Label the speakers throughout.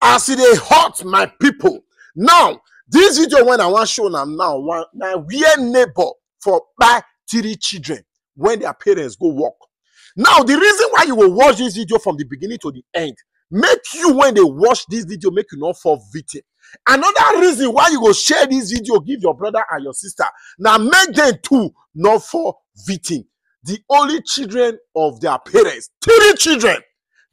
Speaker 1: as they hurt my people. Now, this video when I want to show them now, we are neighbor for by 3 children when their parents go work. Now, the reason why you will watch this video from the beginning to the end, make you when they watch this video, make you not fall victim. Another reason why you will share this video, give your brother and your sister. Now, make them too not fall victim. The only children of their parents, 3 children,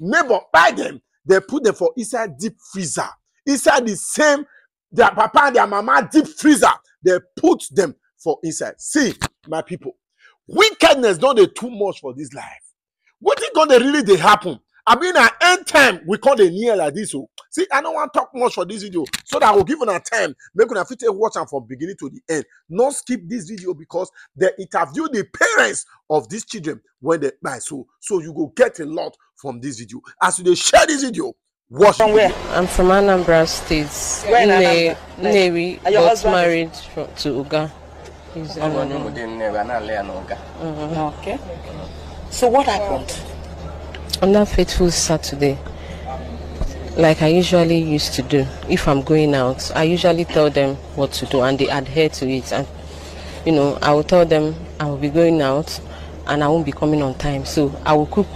Speaker 1: neighbor buy them, they put them for inside deep freezer. Inside the same, their papa and their mama deep freezer, they put them for inside. See, my people, wickedness don't they too much for this life. What is going to really they happen? I mean, at end time, we call the near like this. So, see, I don't want to talk much for this video, so that I will give you a time, make you fit watch them from beginning to the end. Not skip this video because they interview the parents of these children when they buy. So you go get a lot from this video. As you share this video, watch. From where?
Speaker 2: I'm from Anambra State.
Speaker 3: Where in
Speaker 2: Navy, got married to Uga. He's
Speaker 3: Okay. So what happened?
Speaker 2: On that fateful Saturday, like I usually used to do, if I'm going out, I usually tell them what to do and they adhere to it. And you know, I will tell them I will be going out and I won't be coming on time. So I will cook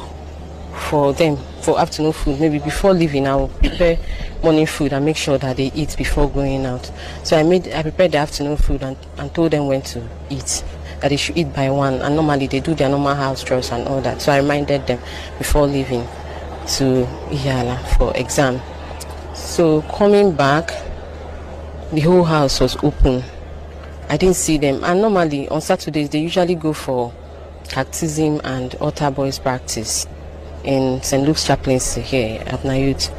Speaker 2: for them for afternoon food. Maybe before leaving, I will prepare morning food and make sure that they eat before going out. So I prepared the afternoon food and told them when to eat, that they should eat by 1, and normally they do their normal house chores and all that. So I reminded them before leaving to Iyala for exam. So coming back, the whole house was open. I didn't see them, and normally on Saturdays they usually go for catechism and altar boys practice in St. Luke's chaplaincy here at Nayut.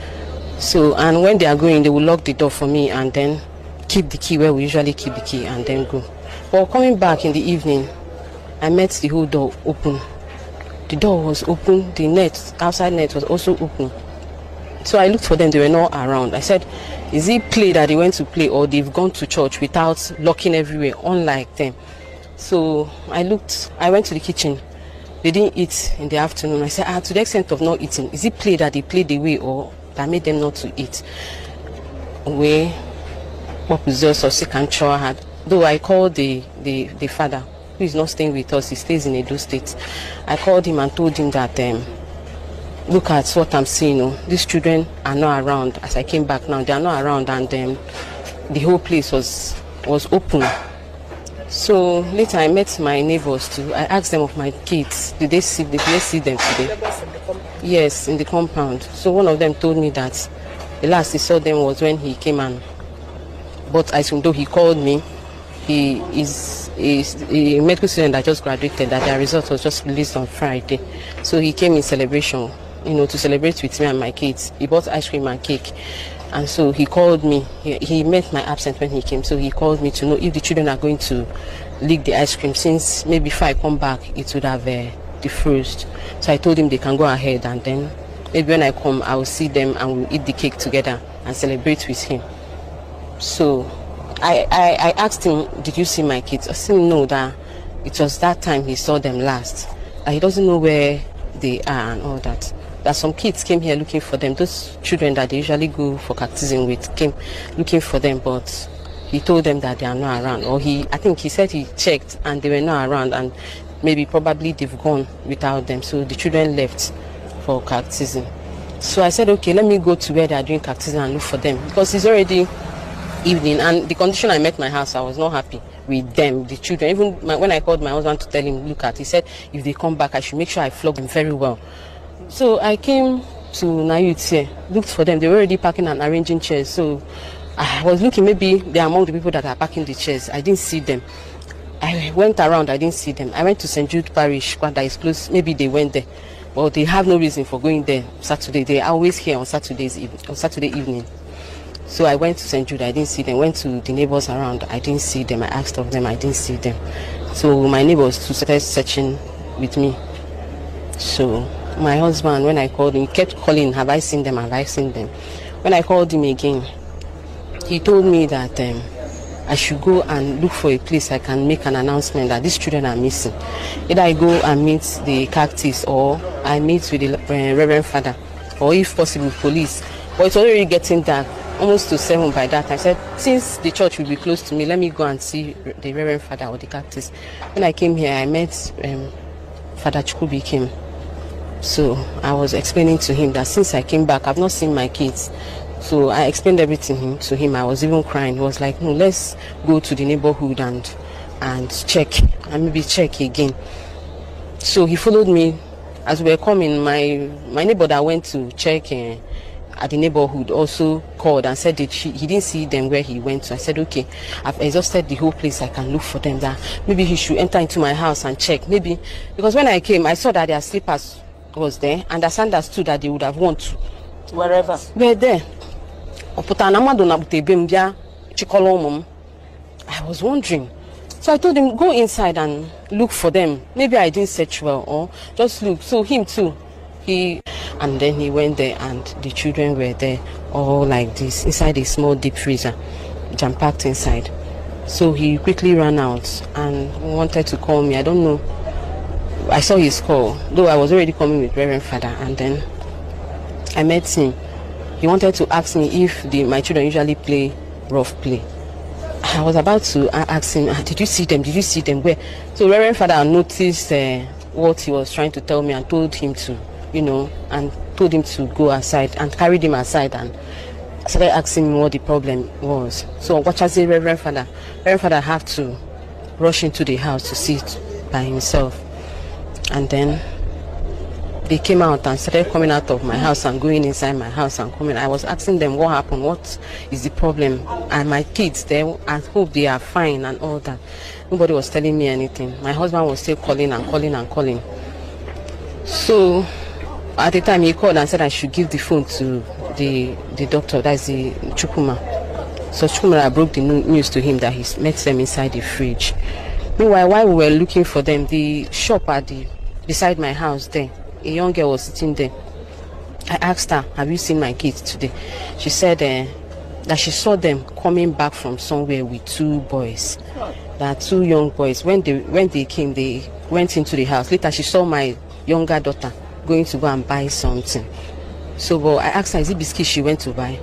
Speaker 2: So, and when they are going, they will lock the door for me and then keep the key where we usually keep the key and then go. But coming back in the evening, I met the whole door open. The door was open, the net, outside net was also open. So I looked for them, they were not around. I said, is it play that they went to play or they've gone to church without locking everywhere, unlike them? So I went to the kitchen. They didn't eat in the afternoon. I said, to the extent of not eating, is it play that they played away or that made them not to eat? Where what was just or second child had. Though I called the father, who is not staying with us, he stays in Edo State. I called him and told him that, look at what I'm seeing. Oh, these children are not around. As I came back now, they are not around, and the whole place was open. So later I met my neighbors too. I asked them of my kids. Did they see them today? Yes, in the compound. So one of them told me that the last he saw them was when he came and bought ice cream. Though he called me, he is a medical student that just graduated, that their result was just released on Friday. So he came in celebration, to celebrate with me and my kids. He bought ice cream and cake. And so he called me. He met my absence when he came. So he called me to know if the children are going to lick the ice cream, since maybe if I come back, it would have defrosted. So I told him they can go ahead, and then maybe when I come, I will see them and we'll eat the cake together and celebrate with him. So I asked him, did you see my kids? I said no, that it was that time he saw them last. He doesn't know where they are and all that. That some kids came here looking for them. Those children that they usually go for catechism with came looking for them, but he told them that they are not around. Or I think he said he checked and they were not around, and probably they've gone without them. So the children left for catechism. So I said, okay, let me go to where they are doing catechism and look for them, because it's already evening, and the condition I met my house, I was not happy with them, the children. Even when I called my husband to tell him, look at, he said, if they come back, I should make sure I flog them very well. So I came to Nayut here, looked for them. They were already packing and arranging chairs. So I was looking, maybe they're among the people that are packing the chairs. I didn't see them. I went around, I didn't see them. I went to St. Jude Parish, that is close. Maybe they went there. But they have no reason for going there Saturday. They are always here on Saturday evening. So I went to St. Jude, I didn't see them. Went to the neighbors around, I didn't see them. I asked of them, I didn't see them. So my neighbors started searching with me. So my husband, when I called him, he kept calling, have I seen them, have I seen them? When I called him again, he told me that I should go and look for a place I can make an announcement that these children are missing. Either I go and meet the cactus, or I meet with the Reverend Father, or if possible police, But it's already getting dark, almost to 7 by that. I said, since the church will be close to me, let me go and see the Reverend Father or the cactus. When I came here, I met Father Chukubi came. So I was explaining to him that since I came back, I've not seen my kids. So I explained everything to him. I was even crying. He was like, no, let's go to the neighborhood and check, and maybe check again. So he followed me. As we were coming, my neighbor that went to check at the neighborhood also called and said that he didn't see them where he went to. I said, okay, I've exhausted the whole place. I can look for them. That maybe he should enter into my house and check. Maybe because when I came, I saw that their slippers was there, and I understood that they would have won to
Speaker 3: wherever.
Speaker 2: We're there. I was wondering. So I told him, go inside and look for them. Maybe I didn't search well, or just look. So him too. And then he went there, and the children were there, all like this, inside a small deep freezer, jam-packed inside. So he quickly ran out and wanted to call me. I don't know. I saw his call, though I was already coming with Reverend Father, and then I met him. He wanted to ask me if my children usually play rough play. I was about to ask him, did you see them? Did you see them? Where? So Reverend Father noticed what he was trying to tell me and told him to, and told him to go aside and carried him aside and started asking me what the problem was. So what I say, Reverend Father had to rush into the house to see it by himself. And then they came out and started coming out of my house and going inside my house and coming. I was asking them what happened, what is the problem, and my kids, I hope they are fine and all that. Nobody was telling me anything. My husband was still calling and calling and calling. So at the time he called and said I should give the phone to the doctor, that's the Chukuma. So Chukuma broke the news to him that he met them inside the fridge. Meanwhile, while we were looking for them, the shop beside my house there, a young girl was sitting there. I asked her, have you seen my kids today? She said that she saw them coming back from somewhere with 2 boys. There are 2 young boys. When they came, they went into the house. Later, she saw my younger daughter going to go and buy something. So but I asked her, is it biscuit she went to buy?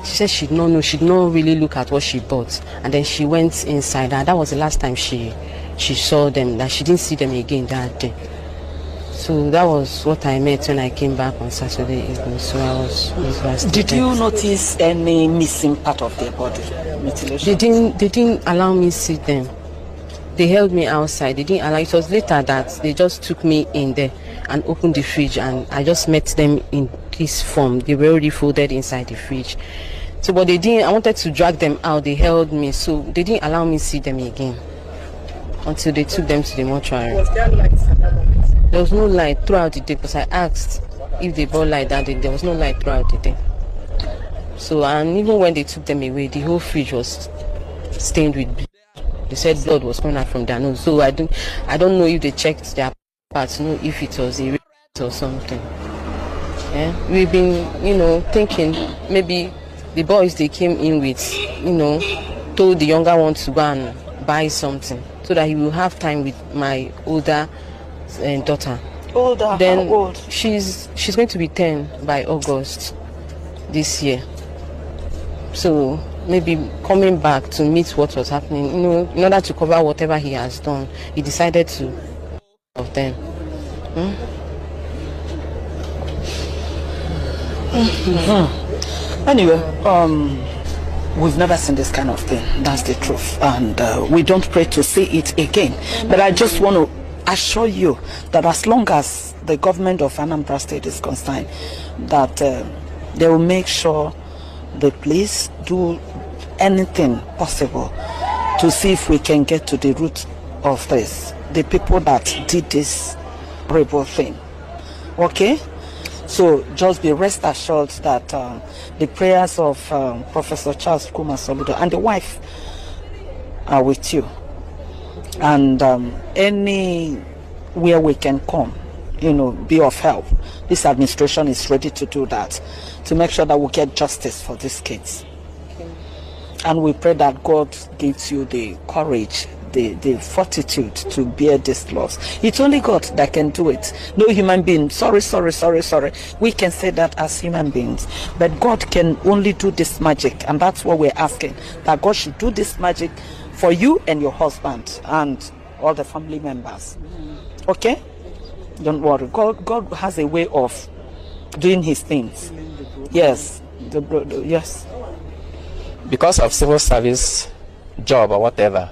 Speaker 2: She said she did not know. She did not really look at what she bought. And then she went inside. And that was the last time she saw them, that she didn't see them again that day. So that was what I met when I came back on Saturday evening. So I was devastated.
Speaker 3: Did you notice any missing part of their body? Mutilation?
Speaker 2: They didn't allow me to see them. They held me outside. They didn't allow. It was later that they just took me in there and opened the fridge, and I just met them in this form. They were already folded inside the fridge. So but they didn't. I wanted to drag them out. They held me, so they didn't allow me to see them again until they took them to the mortuary.
Speaker 3: Was there light?
Speaker 2: There was no light throughout the day, because I asked if they brought light that day. There was no light throughout the day. So, and even when they took them away, the whole fridge was stained with blood. They said blood was coming out from their nose. So I don't know if they checked their parts, know if it was a rape or something. Yeah, we've been, thinking maybe the boys they came in with, told the younger one to go and buy something so that he will have time with my older daughter.
Speaker 3: Older?
Speaker 2: Then
Speaker 3: how old?
Speaker 2: She's going to be 10 by August this year. So maybe coming back to meet what was happening, in order to cover whatever he has done, he decided to of them.
Speaker 3: Anyway, we've never seen this kind of thing. That's the truth, and we don't pray to see it again. But I just want to assure you that as long as the government of Anambra State is concerned, that they will make sure the police do anything possible to see if we can get to the root of this, the people that did this horrible thing. Okay? So just be rest assured that the prayers of Professor Charles Kuma Soludo and the wife are with you. And anywhere we can come, be of help. This administration is ready to do that, to make sure that we get justice for these kids. And we pray that God gives you the courage, the fortitude to bear this loss. It's only God that can do it. No human being. Sorry. We can say that as human beings, but God can only do this magic, and that's what we're asking, that God should do this magic for you and your husband and all the family members. Okay? Don't worry. God has a way of doing his things. Yes. Yes.
Speaker 4: Because of civil service job or whatever,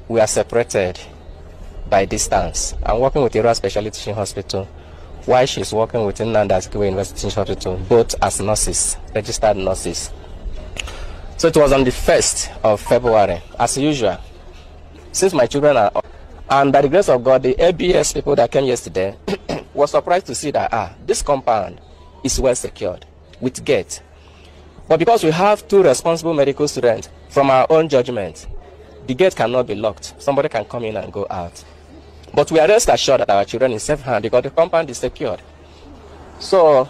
Speaker 4: we are separated by distance. I'm working with Ira Specialty Teaching Hospital, while she's working with Nnamdi Azikiwe University Teaching Hospital, both as nurses, registered nurses. So it was on the 1st of February, as usual. Since my children are up, and by the grace of God, the ABS people that came yesterday were surprised to see that this compound is well secured with gate. But because we have 2 responsible medical students, from our own judgment, the gate cannot be locked. Somebody can come in and go out. But we are rest assured that our children is safe hand because the compound is secured. So,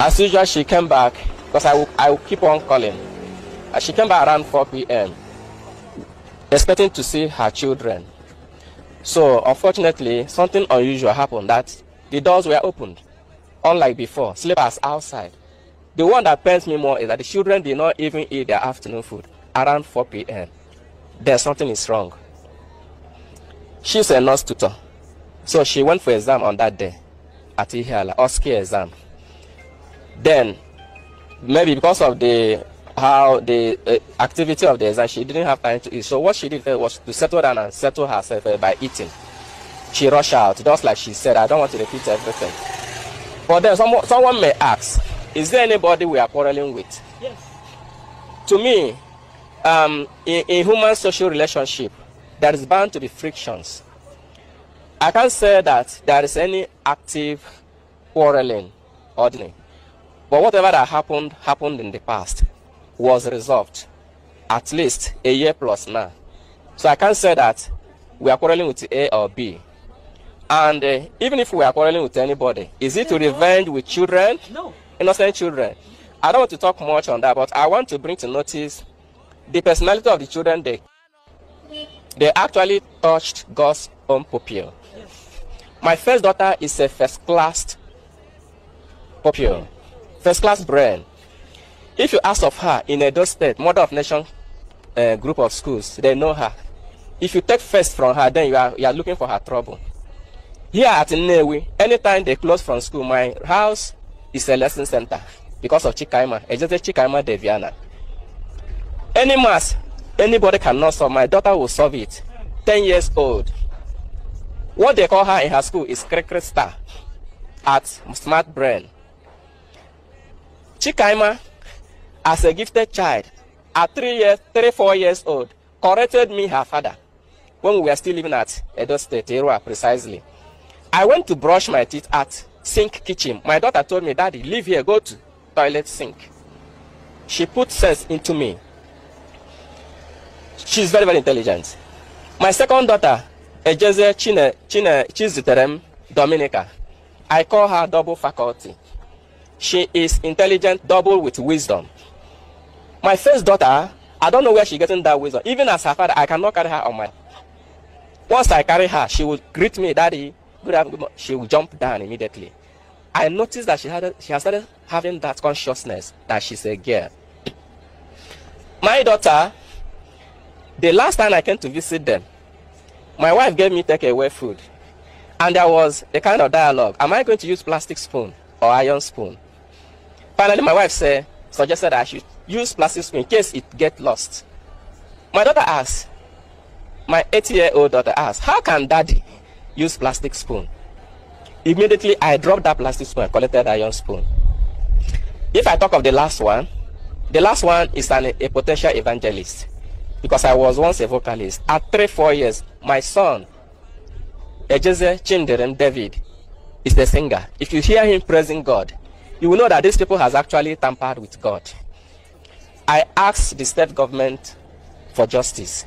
Speaker 4: as usual, she came back, because I will keep on calling. She came back around 4 p.m. expecting to see her children. So, unfortunately, something unusual happened, that the doors were opened. Unlike before, sleepers outside. The one that pains me more is that the children did not even eat their afternoon food around 4 p.m. There's something is wrong. She's a nurse tutor. So she went for exam on that day at Ihiala, OSCE exam. Then, maybe because of the activity of the exam, she didn't have time to eat. So what she did was to settle down and settle herself by eating. She rushed out, just like she said, I don't want to repeat everything. But then someone may ask, is there anybody we are quarreling with?
Speaker 3: Yes.
Speaker 4: To me, in human social relationship, there is bound to be frictions. I can't say that there is any active quarreling, ordinary. But whatever that happened in the past was resolved, at least a year plus now. So I can't say that we are quarreling with A or B. And even if we are quarreling with anybody, is it to revenge with children?
Speaker 3: No.
Speaker 4: Innocent children. I don't want to talk much on that, but I want to bring to notice the personality of the children. They actually touched God's own pupil. Yes. My first daughter is a first-class pupil, first-class brain. If you ask of her in Edo State, Mother of Nation group of schools, they know her. If you take first from her, then you are looking for her trouble. Here at Nnewi, anytime they close from school, my house is a lesson center because of Chikaima. It's just a Chikaima Deviana. Any mass, anybody cannot solve. My daughter will solve it. 10 years old. What they call her in her school is Cricket Star at Smart Brain. Chikaima, as a gifted child, at 4 years old, corrected me, her father, when we were still living at Edo State, Erua precisely. I went to brush my teeth at Sink Kitchen. My daughter told me, Daddy, leave here, go to toilet sink. She put sense into me. She's very, very intelligent. My second daughter, Ejeze Chiziterem Dominica, I call her double faculty. She is intelligent, double with wisdom. My first daughter, I don't know where she's getting that wisdom. Even as her father, I cannot carry her on my... Once I carry her, she will greet me, Daddy, good afternoon. She will jump down immediately. I noticed that she has started having that consciousness that she's a girl. My daughter, the last time I came to visit them, my wife gave me takeaway food. And there was a kind of dialogue. Am I going to use plastic spoon or iron spoon? Finally, my wife suggested I should use plastic spoon in case it gets lost. My daughter asked, my 80-year-old daughter asked, how can Daddy use plastic spoon? Immediately, I dropped that plastic spoon and collected iron spoon. If I talk of the last one is a potential evangelist. Because I was once a vocalist. At 3-4 years, my son, Ejeze Chinderem David, is the singer. If you hear him praising God, you will know that these people has actually tampered with God. I asked the state government for justice.